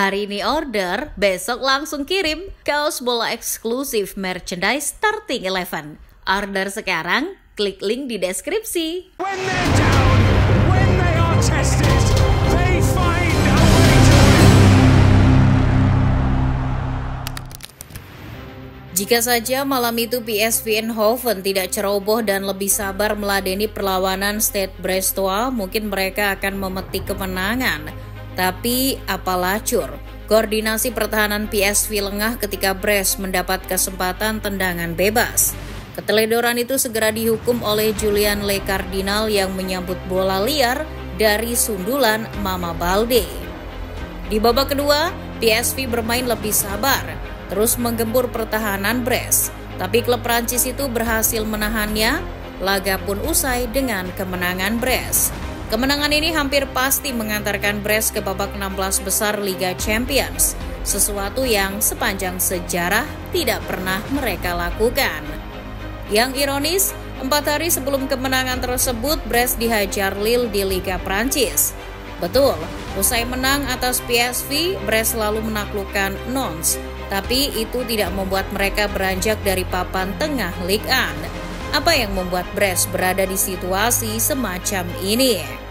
Hari ini order, besok langsung kirim. Kaos bola eksklusif merchandise Starting 11. Order sekarang, klik link di deskripsi. When they're down, when they are tested, they find a way to win. Jika saja malam itu PSV Eindhoven tidak ceroboh dan lebih sabar meladeni perlawanan Stade Brestois, mungkin mereka akan memetik kemenangan. Tapi apalah cur, koordinasi pertahanan PSV lengah ketika Brest mendapat kesempatan tendangan bebas. Keteledoran itu segera dihukum oleh Julien Le Cardinal yang menyambut bola liar dari sundulan Mama Baldé. Di babak kedua, PSV bermain lebih sabar, terus menggempur pertahanan Brest. Tapi klub Prancis itu berhasil menahannya, laga pun usai dengan kemenangan Brest. Kemenangan ini hampir pasti mengantarkan Brest ke babak 16 besar Liga Champions, sesuatu yang sepanjang sejarah tidak pernah mereka lakukan. Yang ironis, 4 hari sebelum kemenangan tersebut, Brest dihajar Lille di Liga Prancis. Betul, usai menang atas PSV, Brest lalu menaklukkan Nantes, tapi itu tidak membuat mereka beranjak dari papan tengah Ligue 1. Apa yang membuat Brest berada di situasi semacam ini?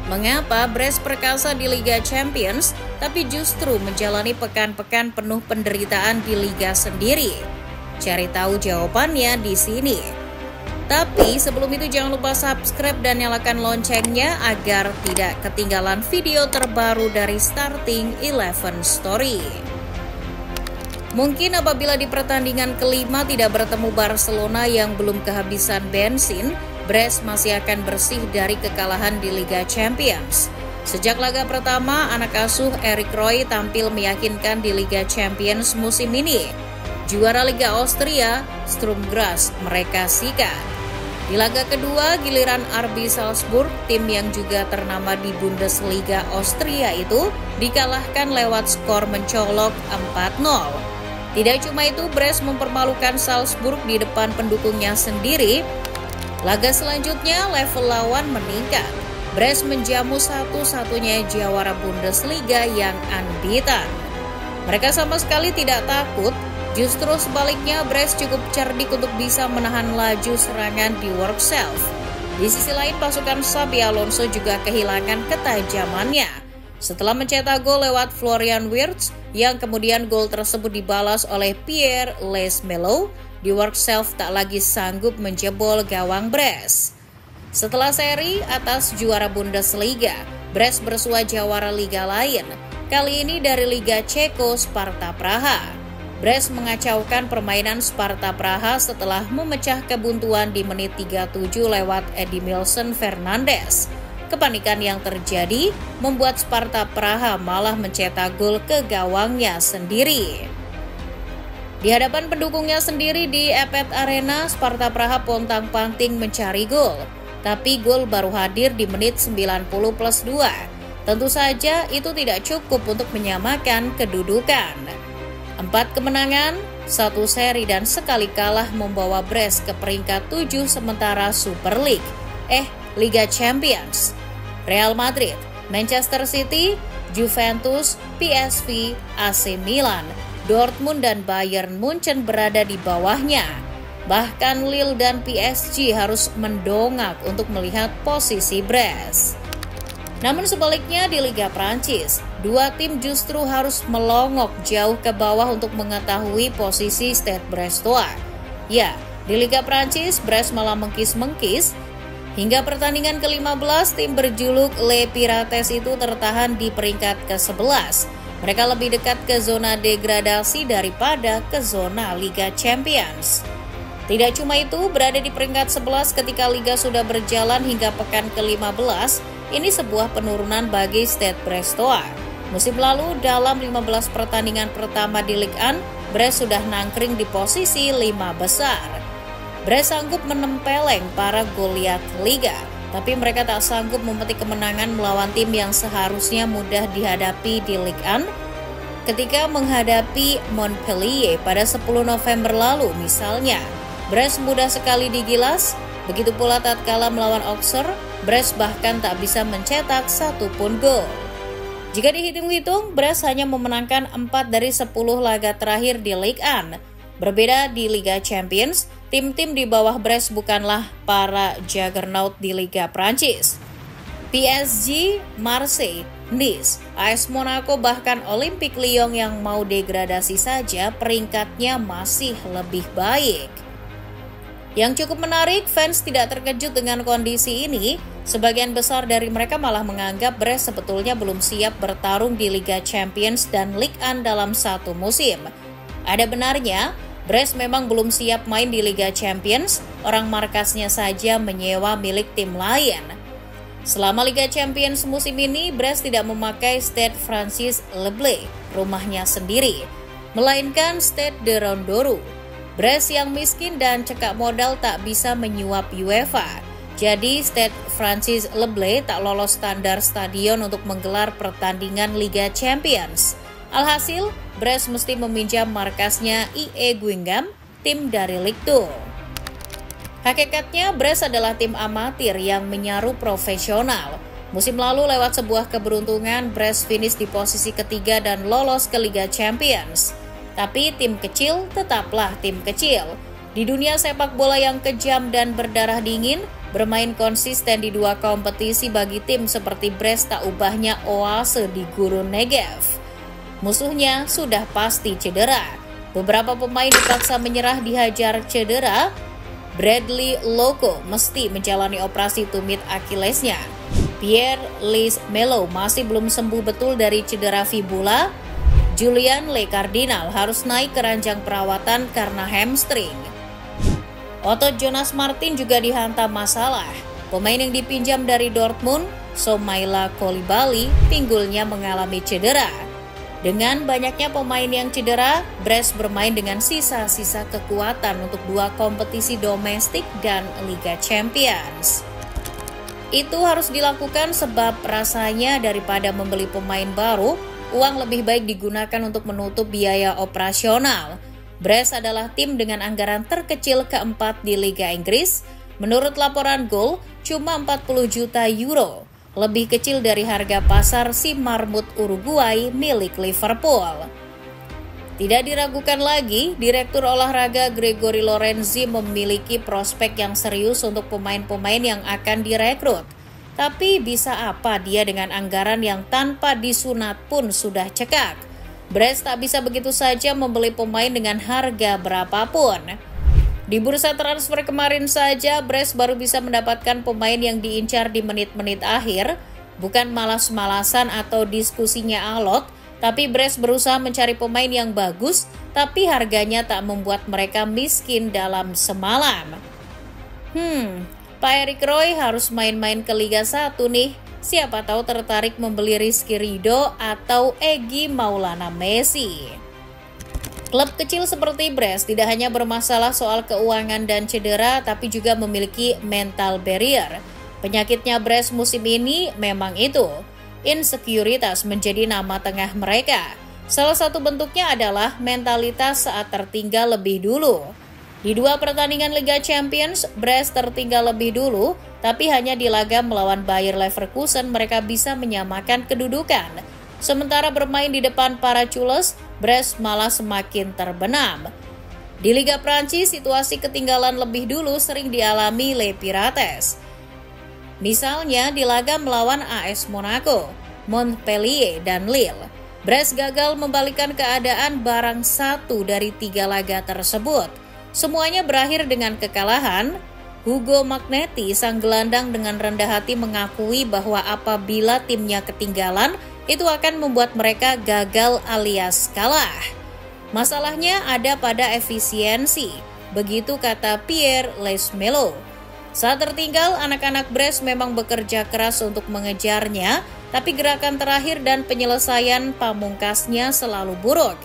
Mengapa Brest perkasa di Liga Champions, tapi justru menjalani pekan-pekan penuh penderitaan di Liga sendiri? Cari tahu jawabannya di sini. Tapi sebelum itu jangan lupa subscribe dan nyalakan loncengnya agar tidak ketinggalan video terbaru dari Starting 11 Story. Mungkin apabila di pertandingan kelima tidak bertemu Barcelona yang belum kehabisan bensin, Brest masih akan bersih dari kekalahan di Liga Champions. Sejak laga pertama, anak asuh Eric Roy tampil meyakinkan di Liga Champions musim ini. Juara Liga Austria, Sturm Graz, mereka sikat. Di laga kedua, giliran RB Salzburg, tim yang juga ternama di Bundesliga Austria itu, dikalahkan lewat skor mencolok 4-0. Tidak cuma itu, Brest mempermalukan Salzburg di depan pendukungnya sendiri. Laga selanjutnya, level lawan meningkat. Brest menjamu satu-satunya jawara Bundesliga yang unbeaten. Mereka sama sekali tidak takut, justru sebaliknya Brest cukup cerdik untuk bisa menahan laju serangan di Workself. Di sisi lain, pasukan Xabi Alonso juga kehilangan ketajamannya. Setelah mencetak gol lewat Florian Wirtz, yang kemudian gol tersebut dibalas oleh Pierre Lesmelo, di Workself tak lagi sanggup menjebol gawang Brest. Setelah seri atas juara Bundesliga, Brest bersua jawara liga lain, kali ini dari Liga Ceko Sparta Praha. Brest mengacaukan permainan Sparta Praha setelah memecah kebuntuan di menit 37 lewat Edmilson Fernandes. Kepanikan yang terjadi membuat Sparta Praha malah mencetak gol ke gawangnya sendiri. Di hadapan pendukungnya sendiri di Epet Arena, Sparta Praha pontang-panting mencari gol. Tapi gol baru hadir di menit 90+2. Tentu saja itu tidak cukup untuk menyamakan kedudukan. 4 kemenangan, 1 seri dan sekali kalah membawa Brest ke peringkat 7 sementara Super League. Liga Champions. Real Madrid, Manchester City, Juventus, PSV, AC Milan, Dortmund dan Bayern Munchen berada di bawahnya. Bahkan Lille dan PSG harus mendongak untuk melihat posisi Brest. Namun sebaliknya di Liga Prancis, 2 tim justru harus melongok jauh ke bawah untuk mengetahui posisi Stade Brestois. Ya, di Liga Prancis, Brest malah mengkis-mengkis. Hingga pertandingan ke-15, tim berjuluk Les Pirates itu tertahan di peringkat ke-11. Mereka lebih dekat ke zona degradasi daripada ke zona Liga Champions. Tidak cuma itu, berada di peringkat 11 ketika Liga sudah berjalan hingga pekan ke-15, ini sebuah penurunan bagi Stade Brestois. Musim lalu, dalam 15 pertandingan pertama di Ligue 1, Brest sudah nangkring di posisi 5 besar. Brest sanggup menempeleng para Goliat Liga, tapi mereka tak sanggup memetik kemenangan melawan tim yang seharusnya mudah dihadapi di Ligue 1. Ketika menghadapi Montpellier pada 10 November lalu misalnya, Brest mudah sekali digilas. Begitu pula tatkala melawan Auxerre, Brest bahkan tak bisa mencetak satupun gol. Jika dihitung-hitung, Brest hanya memenangkan 4 dari 10 laga terakhir di Ligue 1. Berbeda di Liga Champions, tim-tim di bawah Brest bukanlah para juggernaut di Liga Prancis. PSG, Marseille, Nice, AS Monaco bahkan Olympique Lyon yang mau degradasi saja peringkatnya masih lebih baik. Yang cukup menarik, fans tidak terkejut dengan kondisi ini. Sebagian besar dari mereka malah menganggap Brest sebetulnya belum siap bertarung di Liga Champions dan Ligue 1 dalam satu musim. Ada benarnya, Brest memang belum siap main di Liga Champions, orang markasnya saja menyewa milik tim lain. Selama Liga Champions musim ini, Brest tidak memakai Stade Francis Leblay, rumahnya sendiri, melainkan Stade de Rondoru. Brest yang miskin dan cekak modal tak bisa menyuap UEFA. Jadi Stade Francis Leblay tak lolos standar stadion untuk menggelar pertandingan Liga Champions. Alhasil, Brest mesti meminjam markasnya IE Guingamp, tim dari Ligue 2. Hakikatnya, Brest adalah tim amatir yang menyaru profesional. Musim lalu lewat sebuah keberuntungan, Brest finish di posisi ketiga dan lolos ke Liga Champions. Tapi tim kecil tetaplah tim kecil. Di dunia sepak bola yang kejam dan berdarah dingin, bermain konsisten di 2 kompetisi bagi tim seperti Brest tak ubahnya oase di gurun Negev. Musuhnya sudah pasti cedera. Beberapa pemain dipaksa menyerah dihajar cedera. Bradley Loco mesti menjalani operasi tumit Achillesnya. Pierre-Louis Melo masih belum sembuh betul dari cedera fibula. Julien Le Cardinal harus naik ke ranjang perawatan karena hamstring. Otot Jonas Martin juga dihantam masalah. Pemain yang dipinjam dari Dortmund, Soumaila Coulibaly, pinggulnya mengalami cedera. Dengan banyaknya pemain yang cedera, Brest bermain dengan sisa-sisa kekuatan untuk 2 kompetisi domestik dan Liga Champions. Itu harus dilakukan sebab rasanya daripada membeli pemain baru, uang lebih baik digunakan untuk menutup biaya operasional. Brest adalah tim dengan anggaran terkecil keempat di Liga Inggris. Menurut laporan Goal, cuma 40 juta euro. Lebih kecil dari harga pasar si marmut Uruguay milik Liverpool. Tidak diragukan lagi, Direktur Olahraga Gregori Lorenzi memiliki prospek yang serius untuk pemain-pemain yang akan direkrut. Tapi bisa apa dia dengan anggaran yang tanpa disunat pun sudah cekak? Brest tak bisa begitu saja membeli pemain dengan harga berapapun. Di bursa transfer kemarin saja, Brest baru bisa mendapatkan pemain yang diincar di menit-menit akhir. Bukan malas-malasan atau diskusinya alot, tapi Brest berusaha mencari pemain yang bagus, tapi harganya tak membuat mereka miskin dalam semalam. Pak Eric Roy harus main-main ke Liga 1 nih. Siapa tahu tertarik membeli Rizky Ridho atau Egy Maulana Messi. Klub kecil seperti Brest tidak hanya bermasalah soal keuangan dan cedera, tapi juga memiliki mental barrier. Penyakitnya Brest musim ini memang itu. Insekuritas menjadi nama tengah mereka. Salah satu bentuknya adalah mentalitas saat tertinggal lebih dulu. Di 2 pertandingan Liga Champions, Brest tertinggal lebih dulu, tapi hanya di laga melawan Bayer Leverkusen mereka bisa menyamakan kedudukan. Sementara bermain di depan para cules, Brest malah semakin terbenam. Di Liga Prancis, situasi ketinggalan lebih dulu sering dialami Les Pirates. Misalnya di laga melawan AS Monaco, Montpellier, dan Lille. Brest gagal membalikkan keadaan barang 1 dari 3 laga tersebut. Semuanya berakhir dengan kekalahan. Hugo Magneti, sang gelandang dengan rendah hati mengakui bahwa apabila timnya ketinggalan, itu akan membuat mereka gagal alias kalah. Masalahnya ada pada efisiensi, begitu kata Pierre-Louis Melo. Saat tertinggal, anak-anak Brest memang bekerja keras untuk mengejarnya, tapi gerakan terakhir dan penyelesaian pamungkasnya selalu buruk.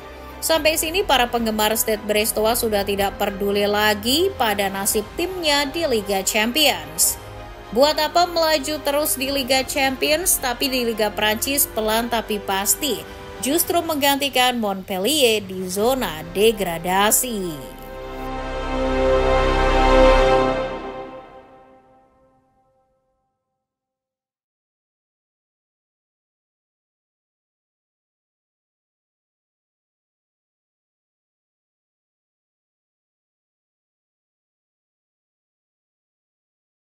Sampai sini para penggemar Stade Brestois sudah tidak peduli lagi pada nasib timnya di Liga Champions. Buat apa melaju terus di Liga Champions, tapi di Liga Prancis pelan tapi pasti justru menggantikan Montpellier di zona degradasi.